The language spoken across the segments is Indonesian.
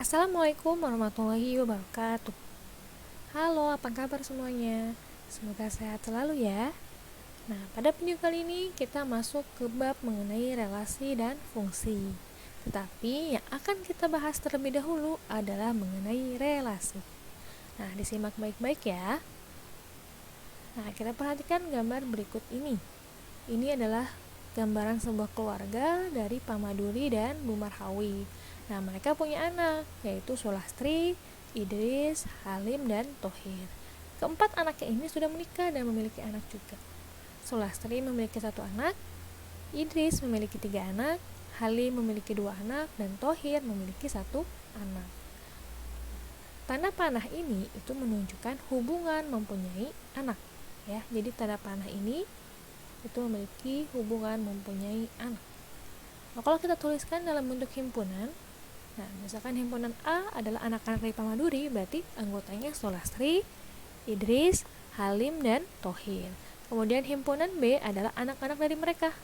Assalamualaikum warahmatullahi wabarakatuh. Halo, apa kabar semuanya? Semoga sehat selalu ya. Nah, pada video kali ini kita masuk ke bab mengenai relasi dan fungsi. Tetapi yang akan kita bahas terlebih dahulu adalah mengenai relasi. Nah, disimak baik-baik ya. Nah, kita perhatikan gambar berikut ini. Ini adalah gambaran sebuah keluarga dari Pak Maduri dan Bu Marhawi. Nah, mereka punya anak, yaitu Sulastri, Idris, Halim, dan Thohir. Keempat anaknya ini sudah menikah dan memiliki anak juga. Sulastri memiliki 1 anak, Idris memiliki 3 anak, Halim memiliki 2 anak, dan Thohir memiliki 1 anak. Tanda panah ini itu menunjukkan hubungan mempunyai anak. Ya, jadi tanda panah ini itu memiliki hubungan mempunyai anak. Nah, kalau kita tuliskan dalam bentuk himpunan, nah, misalkan himpunan A adalah anak-anak dari Pak Maduri, berarti anggotanya Sulastri, Idris, Halim, dan Thohir. Kemudian himpunan B adalah anak-anak dari mereka.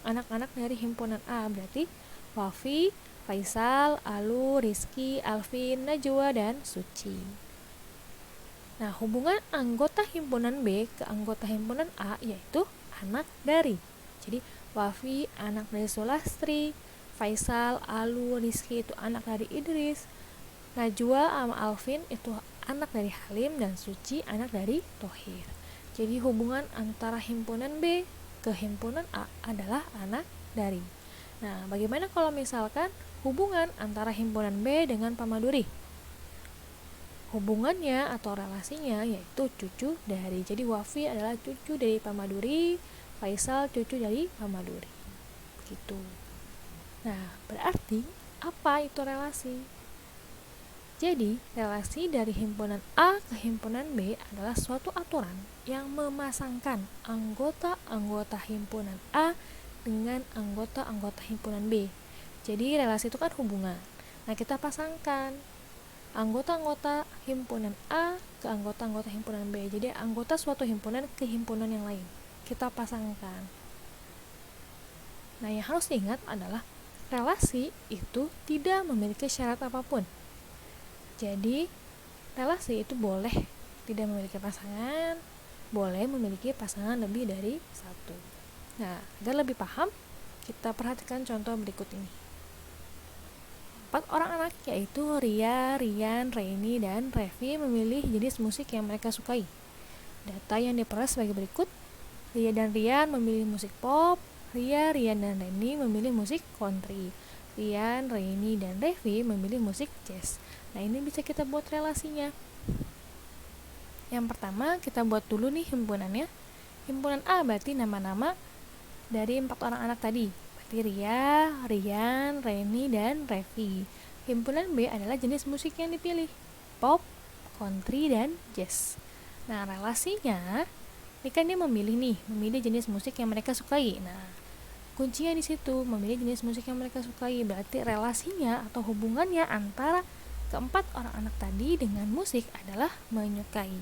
Anak-anak dari himpunan A berarti Wafi, Faisal, Alu, Rizky, Alvin, Najwa, dan Suci. Nah, hubungan anggota himpunan B ke anggota himpunan A yaitu anak dari. Jadi Wafi anak dari Sulastri, Faisal, Alu, Rizky itu anak dari Idris, Najwa sama Alvin itu anak dari Halim, dan Suci anak dari Thohir. Jadi hubungan antara himpunan B ke himpunan A adalah anak dari. Nah, bagaimana kalau misalkan hubungan antara himpunan B dengan Pak Maduri? Hubungannya atau relasinya yaitu cucu dari. Jadi Wafi adalah cucu dari Pak Maduri, Faisal cucu dari Pak Maduri. Gitu. Nah, berarti apa itu relasi? Jadi, relasi dari himpunan A ke himpunan B adalah suatu aturan yang memasangkan anggota-anggota himpunan A dengan anggota-anggota himpunan B. Jadi, relasi itu kan hubungan. Nah, kita pasangkan anggota-anggota himpunan A ke anggota-anggota himpunan B. Jadi, anggota suatu himpunan ke himpunan yang lain. Kita pasangkan. Nah, yang harus diingat adalah relasi itu tidak memiliki syarat apapun. Jadi, relasi itu boleh tidak memiliki pasangan, boleh memiliki pasangan lebih dari 1. Nah, agar lebih paham, kita perhatikan contoh berikut ini. 4 orang anak yaitu Ria, Rian, Reini, dan Revi memilih jenis musik yang mereka sukai. Data yang diperoleh sebagai berikut. Ria dan Rian memilih musik pop, Ria, Rian, dan Reini memilih musik country. Rian, Reini, dan Revi memilih musik jazz. Nah, ini bisa kita buat relasinya. Yang pertama, kita buat dulu nih himpunannya. Himpunan A berarti nama-nama dari 4 orang anak tadi. Berarti Ria, Rian, Reini, dan Revi. Himpunan B adalah jenis musik yang dipilih. Pop, country, dan jazz. Nah, relasinya ini kan dia memilih jenis musik yang mereka sukai. Nah, kuncinya di situ, memilih jenis musik yang mereka sukai. Berarti relasinya atau hubungannya antara keempat orang anak tadi dengan musik adalah menyukai.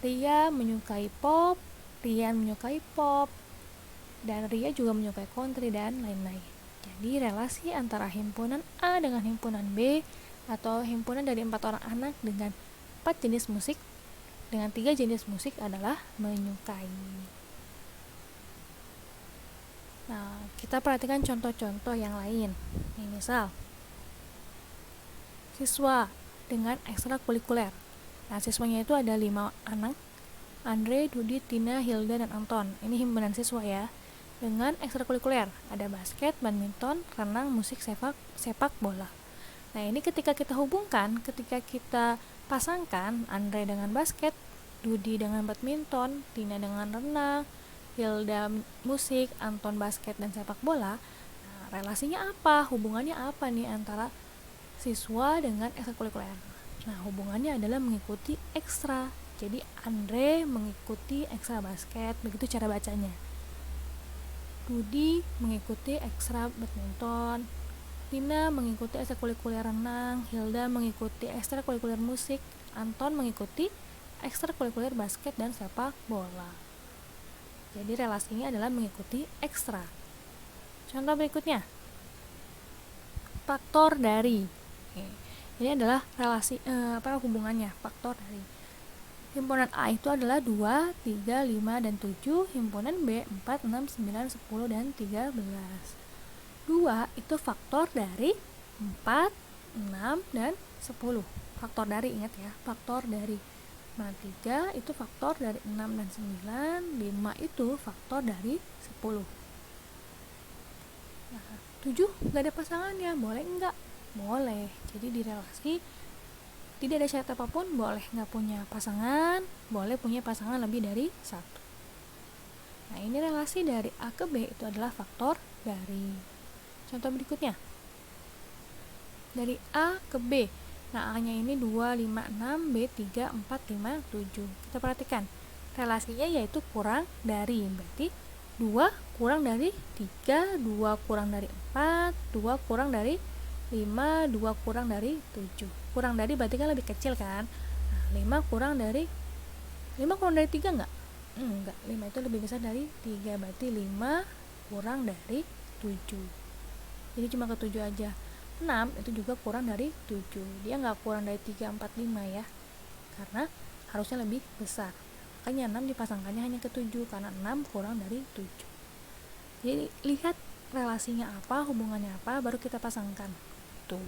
Ria menyukai pop, Rian menyukai pop, dan Ria juga menyukai country dan lain-lain. Jadi relasi antara himpunan A dengan himpunan B atau himpunan dari 4 orang anak dengan 4 jenis musik dengan 3 jenis musik adalah menyukai. Nah, kita perhatikan contoh-contoh yang lain. Nih, misal siswa dengan ekstrakurikuler. Nah, siswanya itu ada 5 anak, Andre, Dudi, Tina, Hilda, dan Anton. Ini himpunan siswa ya. Dengan ekstrakurikuler, ada basket, badminton, renang, musik, sepak bola. Nah, ini ketika kita hubungkan, ketika kita pasangkan Andre dengan basket, Dudi dengan badminton, Tina dengan renang, Hilda musik, Anton basket, dan sepak bola. Nah, relasinya apa? Hubungannya apa nih antara siswa dengan ekstrakurikuler? Nah, hubungannya adalah mengikuti ekstra. Jadi Andre mengikuti ekstra basket, begitu cara bacanya. Dudi mengikuti ekstra badminton, Tina mengikuti ekstrakurikuler renang, Hilda mengikuti ekstrakurikuler musik, Anton mengikuti ekstrakurikuler basket dan sepak bola. Jadi relasinya adalah mengikuti ekstra. Contoh berikutnya, faktor dari. Ini adalah relasi hubungannya, faktor dari. Himpunan A itu adalah 2, 3, 5, dan 7. Himpunan B 4, 6, 9, 10, dan 13. 2 itu faktor dari 4, 6, dan 10. Faktor dari, ingat ya, faktor dari. Nah, 3 itu faktor dari 6 dan 9. 5 itu faktor dari 10. Nah, 7 gak ada pasangannya, boleh enggak? Boleh. Jadi di relasi tidak ada syarat apapun, boleh nggak punya pasangan, boleh punya pasangan lebih dari satu. Nah, ini relasi dari A ke B itu adalah faktor dari. Contoh berikutnya, dari A ke B. Nah, A-nya ini 2, 5, 6, B 3, 4, 5, 7. Kita perhatikan, relasinya yaitu kurang dari, berarti 2 kurang dari 3, 2 kurang dari 4, 2 kurang dari 5, 2 kurang dari 7. Kurang dari berarti kan lebih kecil kan. Nah, 5 kurang dari 3 enggak? Enggak, 5 itu lebih besar dari 3, berarti 5 kurang dari 7. Jadi cuma ke 7 aja. 6 itu juga kurang dari 7. Dia enggak kurang dari 3, 4, 5 ya. Karena harusnya lebih besar. Makanya 6 dipasangkannya hanya ke 7 karena 6 kurang dari 7. Jadi lihat relasinya apa, hubungannya apa, baru kita pasangkan. Tuh.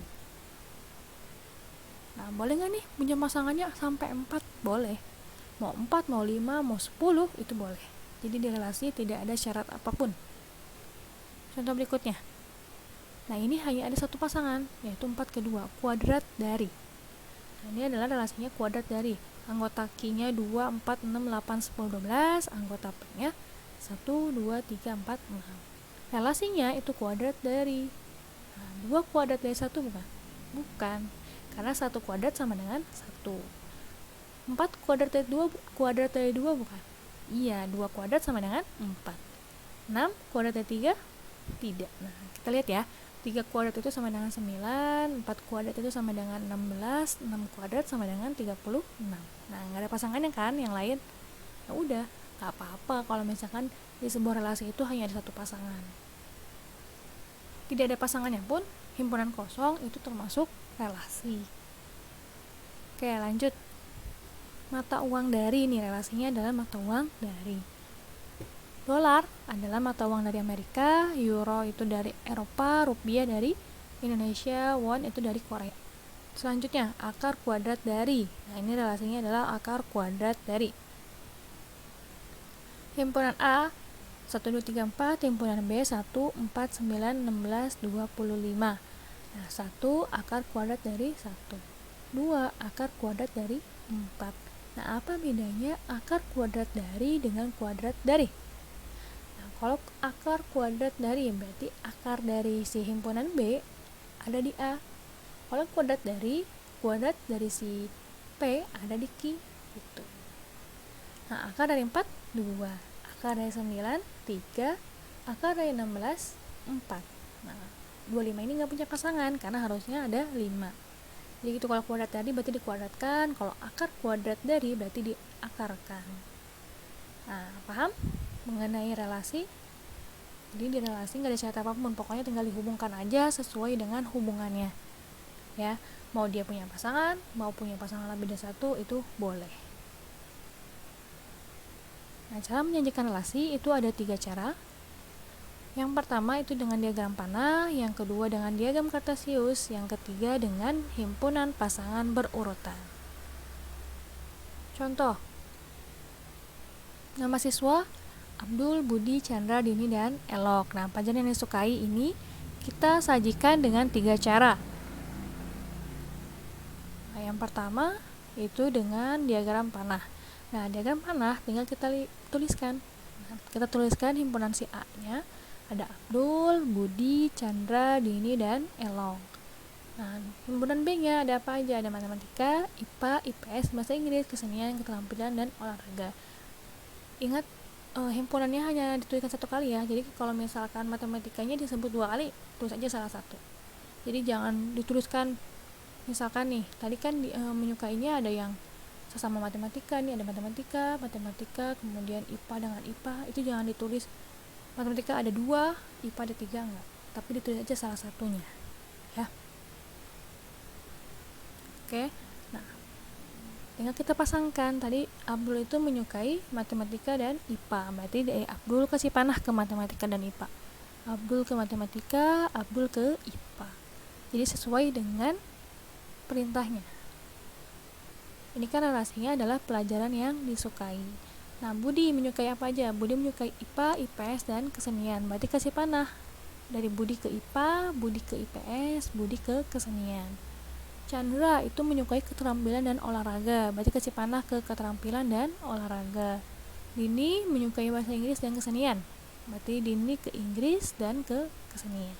Nah, boleh nggak nih punya pasangannya sampai 4? Boleh. Mau 4, mau 5, mau 10, itu boleh. Jadi di relasi tidak ada syarat apapun. Contoh berikutnya. Nah, ini hanya ada satu pasangan, yaitu 4 ke 2, kuadrat dari. Nah, ini adalah relasinya kuadrat dari. Anggota Q-nya 2, 4, 6, 8, 10, 12. Anggota P-nya 1, 2, 3, 4, 6. Relasinya itu kuadrat dari. Nah, 2 kuadrat dari 1 bukan? Bukan, karena 1 kuadrat sama dengan 1. 4 kuadrat dari 2 bukan? Iya, 2 kuadrat sama dengan 4. 6 kuadrat dari 3? Tidak. Nah, kita lihat ya, 3 kuadrat itu sama dengan 9, 4 kuadrat itu sama dengan 16, 6 kuadrat sama dengan 36. Nah, nggak ada pasangannya kan yang lain? Ya udah, nggak apa-apa kalau misalkan di sebuah relasi itu hanya ada satu pasangan. Tidak ada pasangannya pun, himpunan kosong itu termasuk relasi. Oke, lanjut. Mata uang dari, ini relasinya adalah mata uang dari. Dolar adalah mata uang dari Amerika, euro itu dari Eropa, rupiah dari Indonesia, won itu dari Korea. Selanjutnya, akar kuadrat dari. Nah, ini relasinya adalah akar kuadrat dari. Himpunan A 1, 2, 3, 4, himpunan B 1, 4, 9, 16, 25. Nah, 1 akar kuadrat dari 1. 2 akar kuadrat dari 4. Nah, apa bedanya akar kuadrat dari dengan kuadrat dari? Nah, kalau akar kuadrat dari berarti akar dari si himpunan B ada di A. Kalau kuadrat dari si P ada di Q gitu. Nah, akar dari 4 2, akar dari 9 3, akar dari 16 4. Nah, 25 ini nggak punya pasangan karena harusnya ada 5. Jadi itu kalau kuadrat dari berarti dikuadratkan, kalau akar kuadrat dari berarti diakarkan. Nah, paham mengenai relasi? Jadi di relasi nggak ada syarat apapun, pokoknya tinggal dihubungkan aja sesuai dengan hubungannya. Ya, mau dia punya pasangan, mau punya pasangan lebih dari satu, itu boleh. Nah, cara menyajikan relasi itu ada 3 cara. Yang pertama itu dengan diagram panah, yang kedua dengan diagram kartesius, yang ketiga dengan himpunan pasangan berurutan. Contoh, nama siswa Abdul, Budi, Chandra, Dini, dan Elok. Nah, pelajaran yang disukai ini kita sajikan dengan 3 cara. Nah, yang pertama itu dengan diagram panah. Nah, diagram panah tinggal kita tuliskan. Nah, kita tuliskan himpunan si A-nya ada Abdul, Budi, Chandra, Dini, dan Elok. Nah, himpunan B-nya ada apa aja? Ada matematika, IPA, IPS, bahasa Inggris, kesenian, keterampilan, dan olahraga. Ingat, himpunannya hanya dituliskan 1 kali ya. Jadi kalau misalkan matematikanya disebut 2 kali, tulis aja salah satu. Jadi jangan dituliskan, misalkan nih, tadi kan menyukainya ada yang sesama matematika, nih ada matematika, kemudian IPA dengan IPA, itu jangan ditulis matematika ada 2, IPA ada 3, enggak. Tapi ditulis aja salah satunya. Ya. Oke. Nah, tinggal kita pasangkan. Tadi Abdul itu menyukai matematika dan IPA. Berarti Abdul kasih panah ke matematika dan IPA. Abdul ke matematika, Abdul ke IPA. Jadi sesuai dengan perintahnya. Ini kan relasinya adalah pelajaran yang disukai. Nah, Budi menyukai apa aja? Budi menyukai IPA, IPS, dan kesenian. Berarti kasih panah. Dari Budi ke IPA, Budi ke IPS, Budi ke kesenian. Chandra itu menyukai keterampilan dan olahraga, berarti kasih panah ke keterampilan dan olahraga. Dini menyukai bahasa Inggris dan kesenian, berarti Dini ke Inggris dan ke kesenian.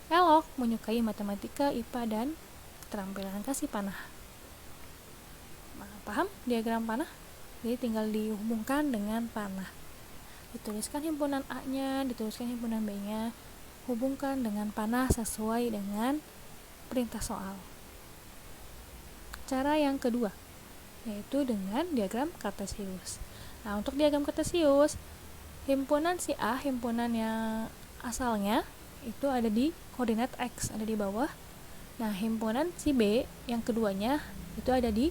Elok menyukai matematika, IPA, dan keterampilan, kasih panah. Nah, paham diagram panah? Jadi tinggal dihubungkan dengan panah. Dituliskan himpunan A-nya, dituliskan himpunan B-nya, hubungkan dengan panah sesuai dengan perintah soal. Cara yang kedua, yaitu dengan diagram kartesius. Nah, untuk diagram kartesius, himpunan si A, himpunan yang asalnya itu ada di koordinat X, ada di bawah. Nah, himpunan si B yang keduanya itu ada di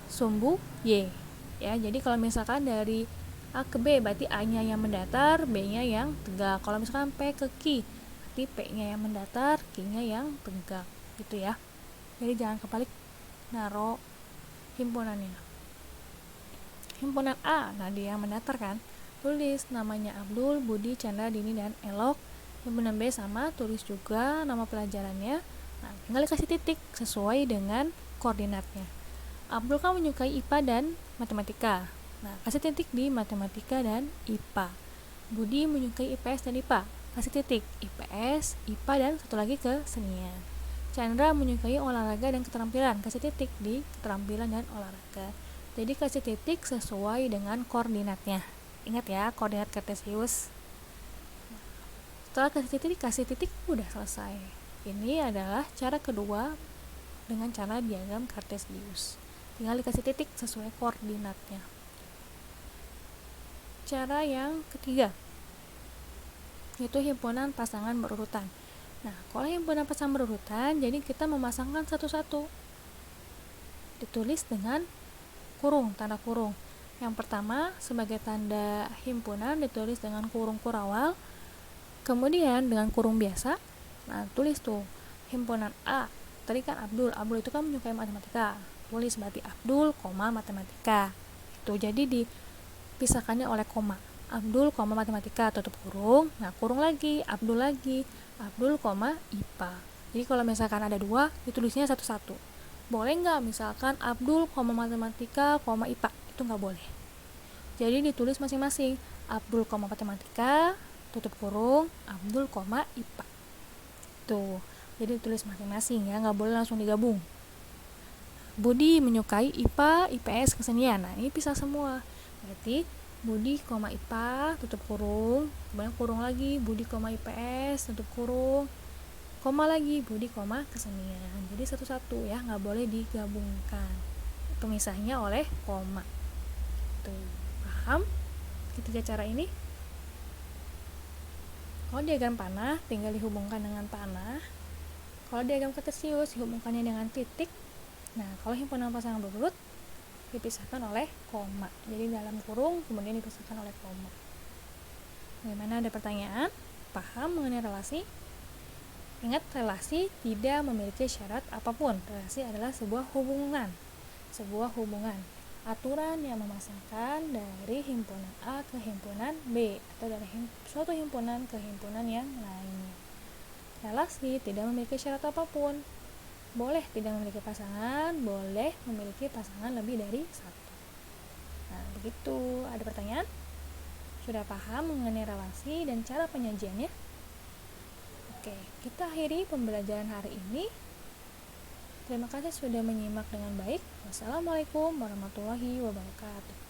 sumbu Y. Ya, jadi kalau misalkan dari A ke B, berarti A-nya yang mendatar, B-nya yang tegak. Kalau misalkan P ke Q, berarti P-nya yang mendatar, Q-nya yang tegak, gitu ya. Jadi jangan kebalik naruh himpunannya. Himpunan A, nah dia yang mendatar kan, tulis namanya Abdul, Budi, Chandra, Dini, dan Elok. Himpunan B sama, tulis juga nama pelajarannya. Nah, tinggal dikasih titik sesuai dengan koordinatnya. Abdul kan menyukai IPA dan matematika. Nah, kasih titik di matematika dan IPA. Budi menyukai IPS dan IPA. Kasih titik IPS, IPA, dan satu lagi kesenian. Chandra menyukai olahraga dan keterampilan, kasih titik di keterampilan dan olahraga. Jadi kasih titik sesuai dengan koordinatnya. Ingat ya, koordinat kartesius. Setelah kasih titik, udah selesai. Ini adalah cara kedua dengan cara diagram kartesius. Tinggal dikasih titik sesuai koordinatnya. Cara yang ketiga, yaitu himpunan pasangan berurutan. Nah, kalau himpunan pasangan berurutan, jadi kita memasangkan satu-satu. Ditulis dengan kurung, tanda kurung. Yang pertama, sebagai tanda himpunan ditulis dengan kurung kurawal. Kemudian dengan kurung biasa. Nah, tulis tuh himpunan A. Tadi kan Abdul itu kan menyukai matematika. Tulis berarti Abdul, matematika. Itu jadi dipisahkannya oleh koma. Abdul, matematika, tutup kurung. Nah, kurung lagi, Abdul, IPA. Jadi kalau misalkan ada dua, ditulisnya satu-satu. Boleh nggak misalkan Abdul, matematika, IPA? Itu nggak boleh. Jadi ditulis masing-masing. Abdul, matematika, tutup kurung, Abdul, IPA. Tuh, jadi ditulis masing-masing ya, nggak boleh langsung digabung. Budi menyukai IPA, IPS, kesenian. Nah, ini pisah semua. Berarti Budi, IPA, tutup kurung, kemudian kurung lagi, Budi, IPS, tutup kurung, koma lagi, Budi, kesenian. Jadi satu-satu ya, nggak boleh digabungkan. Pemisahnya oleh koma. Tuh, paham ketiga cara ini? Kalau diagram panah, tinggal dihubungkan dengan panah. Kalau diagram kartesius, dihubungkannya dengan titik. Nah, kalau himpunan pasangan berurut, dipisahkan oleh koma. Jadi dalam kurung kemudian dipisahkan oleh koma. Bagaimana, ada pertanyaan? Paham mengenai relasi? Ingat, relasi tidak memiliki syarat apapun. Relasi adalah sebuah hubungan. Aturan yang memasangkan dari himpunan A ke himpunan B atau dari suatu himpunan ke himpunan yang lainnya. Relasi tidak memiliki syarat apapun. Boleh tidak memiliki pasangan, boleh memiliki pasangan lebih dari satu. Nah, begitu. Ada pertanyaan? Sudah paham mengenai relasi dan cara penyajiannya? Oke, kita akhiri pembelajaran hari ini. Terima kasih sudah menyimak dengan baik. Wassalamualaikum warahmatullahi wabarakatuh.